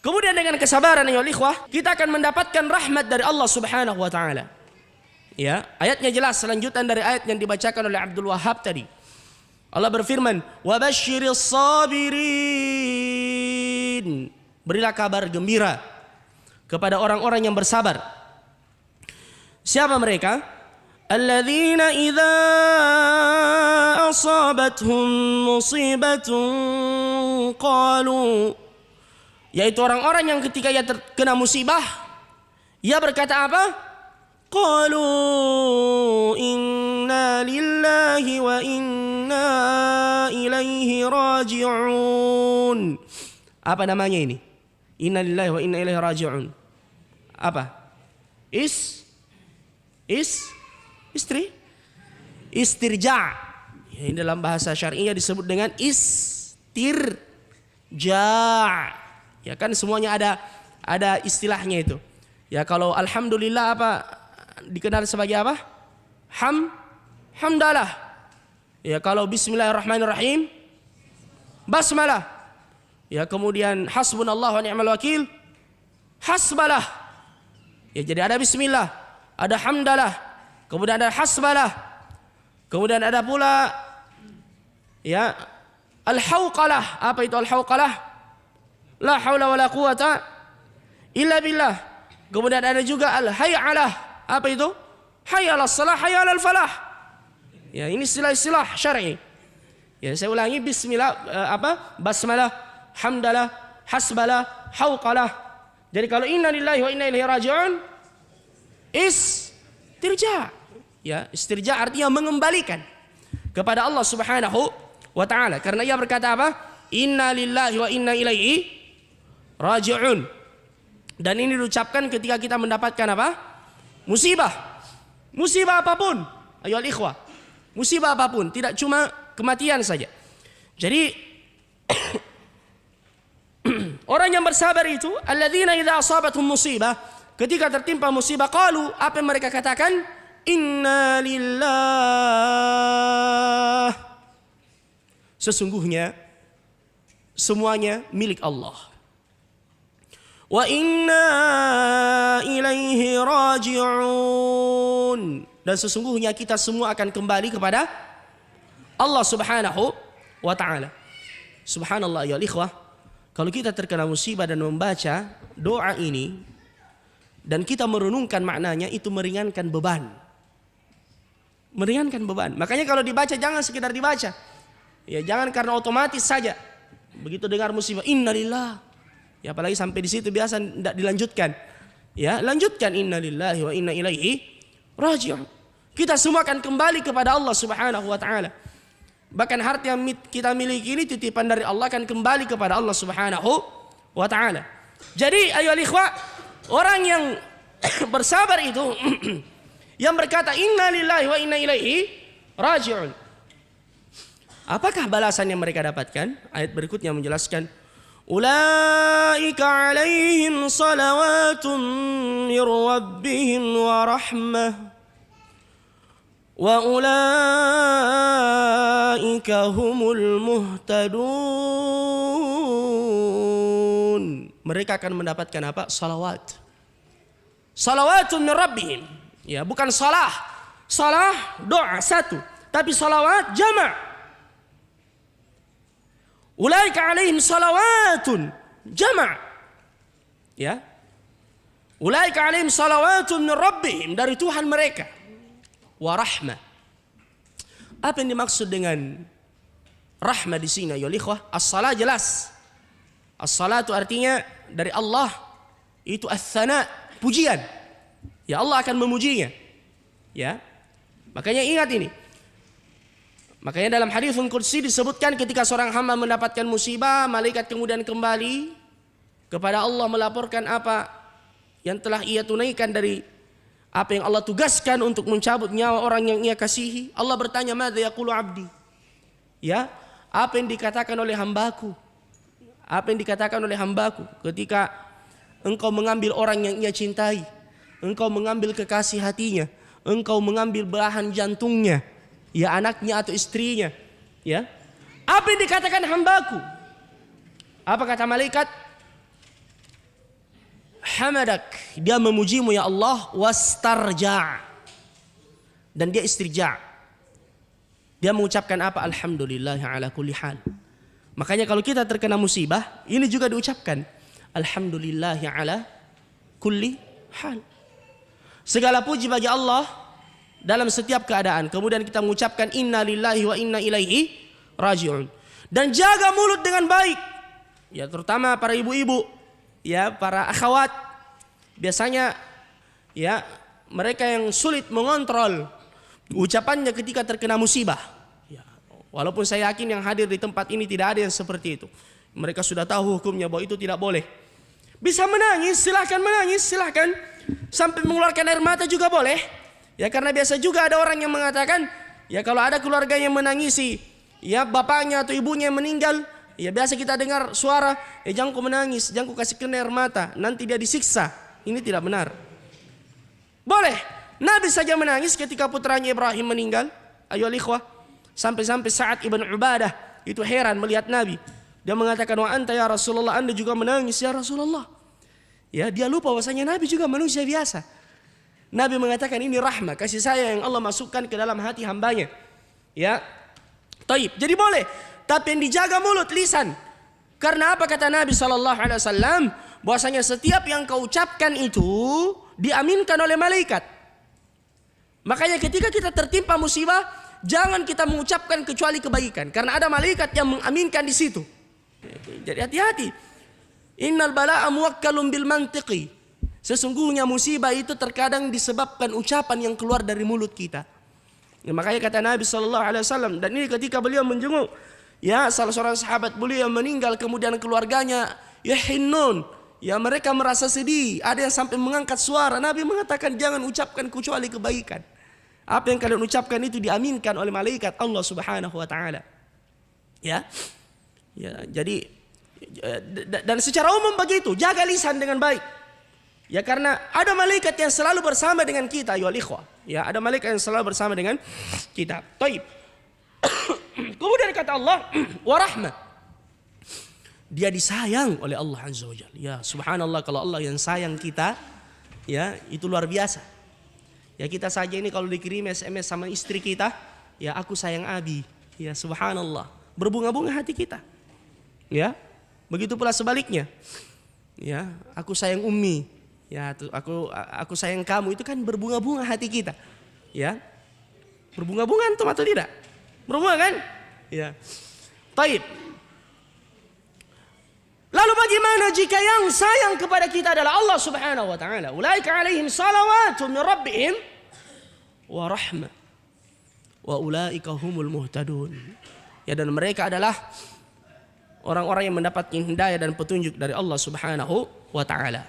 Kemudian dengan kesabaran ya ikhwah, kita akan mendapatkan rahmat dari Allah Subhanahu wa taala. Ya, ayatnya jelas selanjutan dari ayat yang dibacakan oleh Abdul Wahab tadi. Allah berfirman, "Wa basyiris sabirin." Berilah kabar gembira kepada orang-orang yang bersabar. Siapa mereka? Alladzina idza asabathum musibatun qalu, yaitu orang-orang yang ketika ia terkena musibah, ia berkata apa? Qalu inna lillahi wa inna ilaihi raji'un. Apa namanya ini? Inna lillahi wa inna ilaihi raji'un. Apa? Istri? Istirja'. Ya, ini dalam bahasa syar'inya disebut dengan istirja'. Ya kan semuanya ada istilahnya itu. Ya kalau alhamdulillah apa dikenal sebagai apa? Hamdalah. Ya kalau bismillahirrahmanirrahim basmalah. Ya kemudian hasbunallah wa ni'mal wakil hasbalah. Ya jadi ada bismillah, ada hamdalah, kemudian ada hasbalah. Kemudian ada pula ya al-hauqalah. Apa itu al-hauqalah? La haula wala quwata illa billah. Kemudian ada juga al-hay'alah. Apa itu? Hayyalas salah, hayyalal falah. Ya, ini istilah-istilah syar'i. Ya, saya ulangi bismillah basmalah, hamdalah, hasbalah, hauqalah. Jadi kalau inna lillahi wa inna ilaihi raji'un istirja. Ya, istirja artinya mengembalikan kepada Allah Subhanahu wa taala. Karena ia berkata apa? Inna lillahi wa inna ilaihi raji'un. Dan ini diucapkan ketika kita mendapatkan apa? Musibah. Musibah apapun. Ayo ikhwah. Musibah apapun, tidak cuma kematian saja. Jadi orang yang bersabar itu alladzina idza asabatuhum musibah, ketika tertimpa musibah qalu, apa yang mereka katakan? Inna lillah. Sesungguhnya semuanya milik Allah. Wa inna ilaihi raji'un. Dan sesungguhnya kita semua akan kembali kepada Allah Subhanahu wa taala. Subhanallah ya ikhwah. Kalau kita terkena musibah dan membaca doa ini dan kita merenungkan maknanya, itu meringankan beban. Meringankan beban. Makanya kalau dibaca jangan sekedar dibaca. Ya jangan karena otomatis saja. Begitu dengar musibah, innalillah. Ya apalagi sampai di situ biasa tidak dilanjutkan. Ya, lanjutkan innalillahi wa inna ilaihi raji'un. Kita semua akan kembali kepada Allah Subhanahu wa taala. Bahkan harta yang kita miliki ini titipan dari Allah, akan kembali kepada Allah Subhanahu wa taala. Jadi ayo ikhwah, orang yang bersabar itu yang berkata innalillahi wa inna ilaihi raji'un. Apakah balasan yang mereka dapatkan? Ayat berikutnya menjelaskan, ulaika alaihim salawatun mir rabbihim wa rahmah wa ulaika humul muhtadun. Mereka akan mendapatkan apa? Salawat. Salawatun mir rabbihim. Ya, bukan salah. Salah doa satu, tapi salawat jama'. Ulaika alaihim salawatun jama'. Ya. Ulaika alaihim salawatun min rabbihim, dari Tuhan mereka. Wa rahmah. Apa yang dimaksud dengan rahmah di sini ya ikhwah? As-salah jelas. As-salatu artinya dari Allah itu ats-tsana, pujian. Ya Allah akan memujinya. Ya. Makanya ingat ini. Makanya dalam hadis qudsi disebutkan ketika seorang hamba mendapatkan musibah, malaikat kemudian kembali kepada Allah melaporkan apa yang telah ia tunaikan dari Apa yang Allah tugaskan untuk mencabut nyawa orang yang ia kasihi. Allah bertanya, madza yaqulu abdi? Ya, apa yang dikatakan oleh hambaku? Apa yang dikatakan oleh hambaku ketika engkau mengambil orang yang ia cintai, engkau mengambil kekasih hatinya, engkau mengambil belahan jantungnya, ya anaknya atau istrinya, ya. Apa yang dikatakan hambaku? Apa kata malaikat? Hamadak, dia memujimu ya Allah, wastarja, dan dia istirja. Dia mengucapkan apa? Alhamdulillah ala kulli hal. Makanya kalau kita terkena musibah, ini juga diucapkan alhamdulillah ala kulli hal. Segala puji bagi Allah dalam setiap keadaan. Kemudian kita mengucapkan inna lillahi wa inna ilaihi raji'un. Dan jaga mulut dengan baik. Ya, terutama para ibu-ibu, ya, para akhwat. Biasanya ya, mereka yang sulit mengontrol ucapannya ketika terkena musibah. Ya, walaupun saya yakin yang hadir di tempat ini tidak ada yang seperti itu. Mereka sudah tahu hukumnya bahwa itu tidak boleh. Bisa menangis, silahkan. Sampai mengeluarkan air mata juga boleh. Ya, karena biasa juga ada orang yang mengatakan, ya kalau ada keluarga yang menangisi, ya bapaknya atau ibunya yang meninggal, ya biasa kita dengar suara, jangan kau menangis, jangan kau kasih kena air mata, nanti dia disiksa. Ini tidak benar. Boleh. Nabi saja menangis ketika putranya Ibrahim meninggal. Ayo ikhwah. Sampai-sampai Sa'ad ibn Ubadah itu heran melihat Nabi. Dia mengatakan, wa anta ya Rasulullah, anda juga menangis ya Rasulullah. Ya, dia lupa bahwasanya Nabi juga manusia biasa. Nabi mengatakan ini rahmah, kasih sayang yang Allah masukkan ke dalam hati hambanya. Ya. Taib. Jadi boleh, tapi yang dijaga mulut, lisan. Karena apa kata Nabi SAW? Bahwasanya setiap yang kau ucapkan itu diaminkan oleh malaikat. Makanya ketika kita tertimpa musibah, jangan kita mengucapkan kecuali kebaikan. Karena ada malaikat yang mengaminkan di situ. Jadi hati-hati. Innal bala'a muwakkalun bil mantiqi. Sesungguhnya musibah itu terkadang disebabkan ucapan yang keluar dari mulut kita. Ya, makanya kata Nabi SAW, dan ini ketika beliau menjenguk, ya salah seorang sahabat beliau yang meninggal, kemudian keluarganya yahinnun, ya mereka merasa sedih, ada yang sampai mengangkat suara. Nabi mengatakan jangan ucapkan kecuali kebaikan. Apa yang kalian ucapkan itu diaminkan oleh malaikat Allah Subhanahu wa taala. Ya. Ya, jadi dan secara umum begitu, jaga lisan dengan baik. Ya, karena ada malaikat yang selalu bersama dengan kita, ya ikhwah. Ya, ada malaikat yang selalu bersama dengan kita. Taib. Kemudian kata Allah, wa rahmah. Dia disayang oleh Allah Azza wa Jalla. Ya, subhanallah, kalau Allah yang sayang kita, ya, itu luar biasa. Ya, kita saja ini kalau dikirim SMS sama istri kita, ya aku sayang Abi. Ya, subhanallah. Berbunga-bunga hati kita. Ya. Begitu pula sebaliknya. Ya, aku sayang Ummi. Ya, aku sayang kamu, itu kan berbunga-bunga hati kita. Ya. Berbunga-bunga antum atau tidak? Berbunga kan? Ya. Taib. Lalu bagaimana jika yang sayang kepada kita adalah Allah Subhanahu wa taala? Ulaika alaihim salawatu min rabbihim wa rahmah. Wa ulaika humul muhtadun. Ya, dan mereka adalah orang-orang yang mendapatkan hidayah dan petunjuk dari Allah Subhanahu wa taala.